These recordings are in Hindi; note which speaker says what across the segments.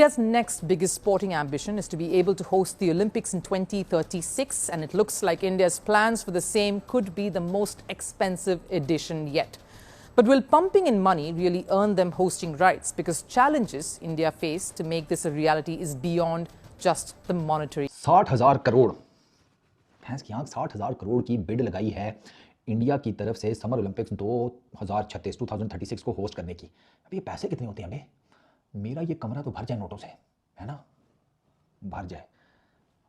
Speaker 1: India's next biggest sporting ambition is to be able to host the Olympics in 2036, and it looks like India's plans for the same could be the most expensive edition yet. But will pumping in money really earn them hosting rights? Because challenges India face to make this a reality is beyond just the monetary.
Speaker 2: 60,000 crore भैंस की आंख 60,000 करोड़ की बिड लगाई है इंडिया की तरफ से समर ओलंपिक्स 2036 को होस्ट करने की। अभी ये पैसे कितने होते हैं? अबे मेरा ये कमरा तो भर जाए नोटों से, है ना, भर जाए।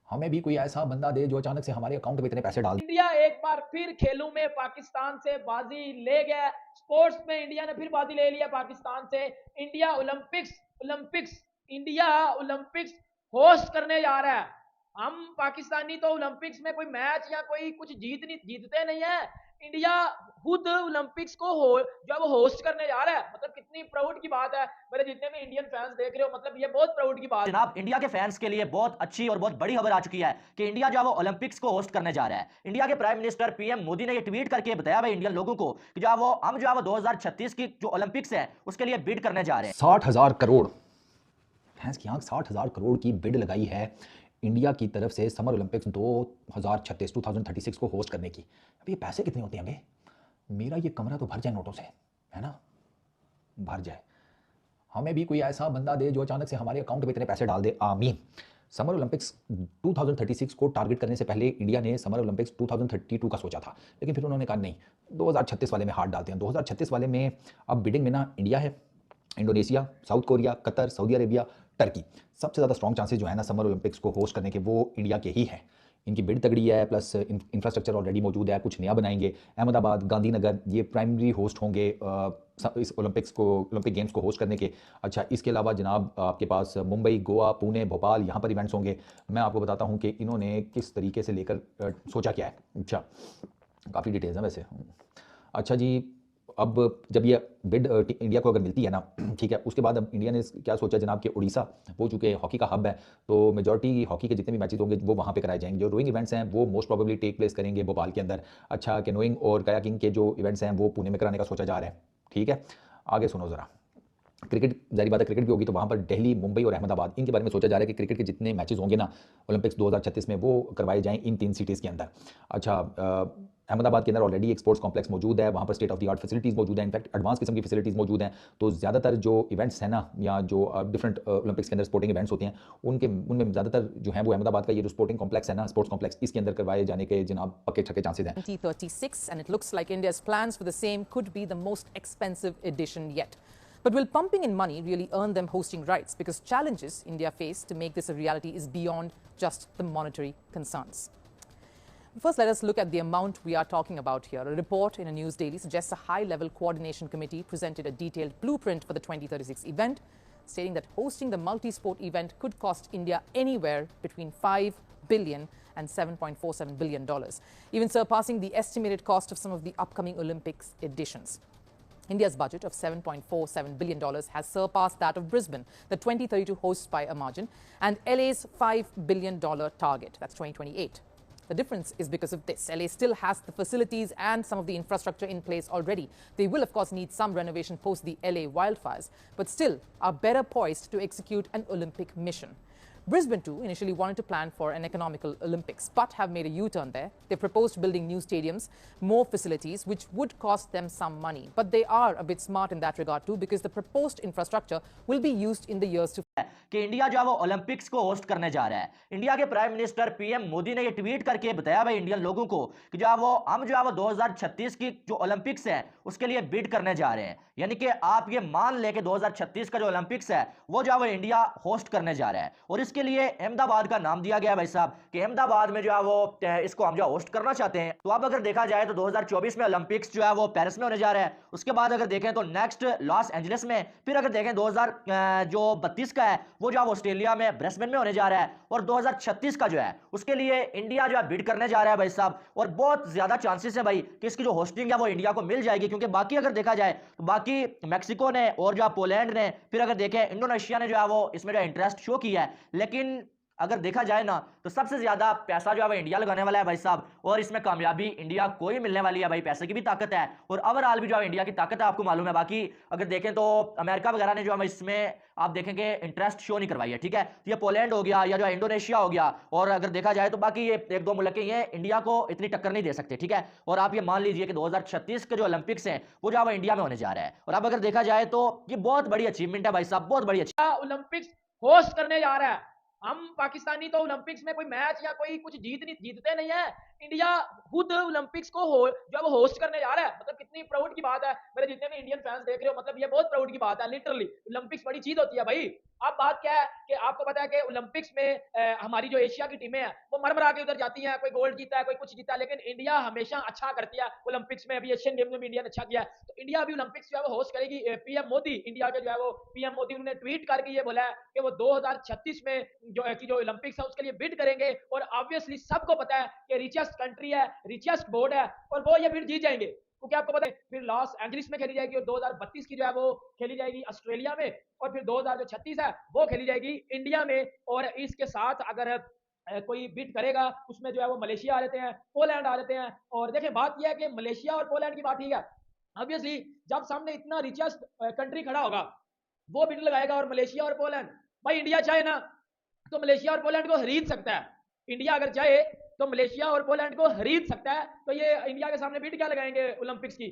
Speaker 2: हमें भी कोई ऐसा बंदा दे जो अचानक से हमारे अकाउंट में इतने पैसे डाल दे।
Speaker 3: इंडिया एक बार फिर खेलों में पाकिस्तान से बाजी ले गया। स्पोर्ट्स में इंडिया ने फिर बाजी ले लिया पाकिस्तान से। इंडिया ओलंपिक्स होस्ट करने जा रहा है। हम पाकिस्तानी तो ओलंपिक्स में कोई मैच या कोई कुछ जीतते नहीं है। इंडिया खुद ओलंपिक्स को जब होस्ट करने जा रहा है, मतलब कितनी प्राउड की बात है। मेरे जितने भी इंडियन फैंस देख रहे हो, मतलब ये बहुत प्राउड की बात है।
Speaker 4: जनाब, इंडिया के फैंस के लिए बहुत अच्छी और बहुत बड़ी खबर आ चुकी है कि इंडिया जो है वो ओलंपिक्स को होस्ट करने जा रहा है। इंडिया के प्राइम मिनिस्टर पीएम मोदी ने ये ट्वीट करके बताया भाई इंडियन लोगों को कि हम जो है वो 2036 की जो ओलंपिक्स है उसके लिए बिड करने जा रहे हैं।
Speaker 2: 60,000 करोड़ भैंस की आंख 60,000 करोड़ की बिड लगाई है इंडिया की तरफ से समर ओलंपिक्स 2036 को होस्ट करने की। अभी ये पैसे कितने होते हैं? अबे मेरा ये कमरा तो भर जाए नोटों से, है ना, भर जाए। हमें भी कोई ऐसा बंदा दे जो अचानक से हमारे अकाउंट में इतने पैसे डाल दे, आमीन। समर ओलंपिक्स 2036 को टारगेट करने से पहले इंडिया ने समर ओलंपिक्स 2032 का सोचा था, लेकिन फिर उन्होंने कहा नहीं, 2036 वाले में हाथ डालते हैं। 2036 वाले में अब बिडिंग में ना इंडिया है, Indonesia, south Korea, Qatar, Saudi Arabia, Turkey. सबसे ज़्यादा स्ट्रॉन्ग चांसेस जो है ना समर ओलंपिक्स को होस्ट करने के, वो इंडिया के ही हैं। इनकी बिड तगड़ी है, प्लस इंफ्रास्ट्रक्चर ऑलरेडी मौजूद है, कुछ नया बनाएंगे। अहमदाबाद, गांधीनगर ये प्राइमरी होस्ट होंगे इस ओलंपिक गेम्स को होस्ट करने के। अच्छा, इसके अलावा जनाब आपके पास मुंबई, गोवा, पुणे, भोपाल, यहाँ पर इवेंट्स होंगे। मैं आपको बताता हूँ कि इन्होंने किस तरीके से लेकर सोचा क्या है। अच्छा, काफ़ी डिटेल्स हैं वैसे। अच्छा जी, अब जब ये बिड इंडिया को अगर मिलती है ना, ठीक है, उसके बाद अब इंडिया ने क्या सोचा जनाब कि उड़ीसा वो चूँकि हॉकी का हब है, तो मेजॉरिटी हॉकी के जितने भी मैचेस होंगे वो वहाँ पे कराए जाएंगे। जो रोइंग इवेंट्स हैं वो मोस्ट प्रोबेबली टेक प्लेस करेंगे भोपाल के अंदर। अच्छा, कैनोइंग और कायाकिंग के जो इवेंट्स हैं वो पुणे में कराने का सोचा जा रहा है। ठीक है, आगे सुनो ज़रा। क्रिकेट, जारी बात है, क्रिकेट भी होगी तो वहाँ पर दिल्ली, मुंबई और अहमदाबाद, इनके बारे में सोचा जा रहा है कि क्रिकेट के जितने मैचेस होंगे ना ओलंपिक्स 2036 में वो करवाए जाएँ इन 3 सिटीज़ के अंदर। अच्छा, अहमदाबाद के अंदर ऑलरेडी एक स्पोर्ट्स कॉम्प्लेक्स मौजूद है, वहाँ पर state of the art facilities मौजूद हैं, इनफैक्ट एडवांस किस्म की फैसिलिटीज़ मौजूद हैं। तो ज़्यादातर जो इवेंट्स हैं ना, या जो डिफरेंट ओलंपिक्स के अंदर स्पोर्टिंग इवेंट्स होते हैं, उनमें ज़्यादातर जो है वो अहमदाबाद का ये जो स्पोर्टिंग कॉम्प्लेक्स है ना, स्पोर्ट्स कॉम्प्लेक्स, इसके अंदर करवाए जाने के जनाब पक्के छक्के चांसेस हैं।
Speaker 1: 2036, and it looks like India's plans for the same could be the most expensive edition yet. But will pumping in money really earn them hosting rights? Because challenges India face to make this a reality is beyond just the monetary concerns. First, let us look at the amount we are talking about here. A report in a news daily suggests a high-level coordination committee presented a detailed blueprint for the 2036 event, stating that hosting the multi-sport event could cost India anywhere between $5 billion and $7.47 billion, even surpassing the estimated cost of some of the upcoming Olympics editions. India's budget of $7.47 billion has surpassed that of Brisbane, the 2032 hosts, by a margin, and LA's $5 billion target, that's 2028. The difference is because of this. LA still has the facilities and some of the infrastructure in place already. They will, of course, need some renovation post the LA wildfires, but still are better poised to execute an Olympic mission. Brisbane, too, initially wanted to plan for an economical Olympics, but have made a U-turn there. They proposed building new stadiums, more facilities, which would cost them some money. But they are a bit smart in that regard, too, because the proposed infrastructure will be used in the years to
Speaker 4: कि इंडिया जो है वो ओलंपिक्स को होस्ट करने जा रहा है। इंडिया के प्राइम मिनिस्टर पीएम मोदी ने ये ट्वीट करके बताया भाई इंडियन लोगों को कि हम 2036 की जो ओलंपिक्स है उसके लिए बिड करने जा रहे हैं। यानी कि आप ये मान लें कि 2036 का जो ओलंपिक्स है वो जो है वो इंडिया होस्ट करने जा रहा है, और इसके लिए अहमदाबाद का नाम दिया गया है भाई साहब कि अहमदाबाद में जो है वो इसको हम जो होस्ट करना चाहते हैं। तो अब अगर देखा जाए तो 2024 में ओलंपिक्स जो है वो पेरिस में होने जा रहा है, उसके बाद अगर देखें तो नेक्स्ट लॉस एंजलिस में, फिर अगर देखें 2032 का है वो जो है ऑस्ट्रेलिया में ब्रिस्बेन में होने जा रहा है, और 2036 का जो है उसके लिए इंडिया जो है बिड करने जा रहा है भाई साहब। और बहुत ज्यादा चांसेस है भाई कि इसकी जो होस्टिंग है वो इंडिया को मिल जाएगी, क्योंकि बाकी अगर देखा जाए तो बाकी मैक्सिको ने और जो पोलैंड ने, फिर अगर देखें इंडोनेशिया ने जो है वो इसमें जो इंटरेस्ट शो किया है, लेकिन अगर देखा जाए ना तो सबसे ज्यादा पैसा जो है वो इंडिया लगाने वाला है भाई साहब, और इसमें कामयाबी इंडिया को ही मिलने वाली है भाई। पैसे की भी ताकत है और ओवरऑल भी जो है इंडिया की ताकत है, आपको मालूम है। बाकी अगर देखें तो अमेरिका वगैरह ने जो है इसमें आप देखेंगे इंटरेस्ट शो नहीं करवाई है, ठीक है। तो ये पोलैंड हो गया या जो है इंडोनेशिया हो गया, और अगर देखा जाए तो बाकी ये एक दो मुल्क ये इंडिया को इतनी टक्कर नहीं दे सकते, ठीक है। और आप ये मान लीजिए कि 2036 के जो ओलंपिक्स हैं वो जो है इंडिया में होने जा रहा है, और अब अगर देखा जाए तो ये बहुत बड़ी अचीवमेंट है भाई साहब, बहुत बड़ी
Speaker 3: ओलंपिक्स होस्ट करने जा रहा है। हम पाकिस्तानी तो ओलंपिक्स में कोई मैच या कोई कुछ जीतते नहीं है। इंडिया खुद ओलंपिक्स को जब होस्ट करने जा रहा है, मतलब कितनी प्राउड की बात है। मेरे जितने भी इंडियन फैंस देख रहे हो, मतलब ये बहुत प्राउड की बात है। लिटरली ओलंपिक्स बड़ी चीज होती है भाई। अब बात क्या है कि आपको पता है कि ओलंपिक्स में हमारी जो एशिया की टीमें हैं वो मरमरा के उधर जाती हैं, कोई गोल्ड जीता है, कोई कुछ जीता है, लेकिन इंडिया हमेशा अच्छा करती है ओलंपिक्स में। अभी एशियन गेम्स में भी इंडिया ने अच्छा किया है, तो इंडिया भी ओलंपिक्स जो है वो होस्ट करेगी। पीएम मोदी, इंडिया के जो है वो पीएम मोदी, उन्होंने ट्वीट करके ये बोला है कि वो 2036 में जो ओलंपिक्स है उसके लिए बिड करेंगे। और ऑब्वियसली सबको पता है कि रिचेस्ट कंट्री है, रिचेस्ट बोर्ड है, और वो ये बिड जीत जाएंगे, क्योंकि आपको पता है फिर लॉस एंजलिस में खेली जाएगी, और 2032 की जो है वो खेली जाएगी ऑस्ट्रेलिया में, और फिर 2036 है वो खेली जाएगी इंडिया में। और इसके साथ अगर कोई बिट करेगा उसमें जो है वो मलेशिया आ जाते हैं, पोलैंड आ जाते हैं। और देखिए बात यह है कि मलेशिया और पोलैंड की बात ठीक है, ऑब्वियसली जब सामने इतना रिचेस्ट कंट्री खड़ा होगा वो बिड लगाएगा, और मलेशिया और पोलैंड, भाई इंडिया चाहे ना तो मलेशिया और पोलैंड को खरीद सकता है। इंडिया अगर चाहे तो मलेशिया और पोलैंड को खरीद सकता है, तो ये इंडिया के सामने बिड क्या लगाएंगे ओलंपिक्स की।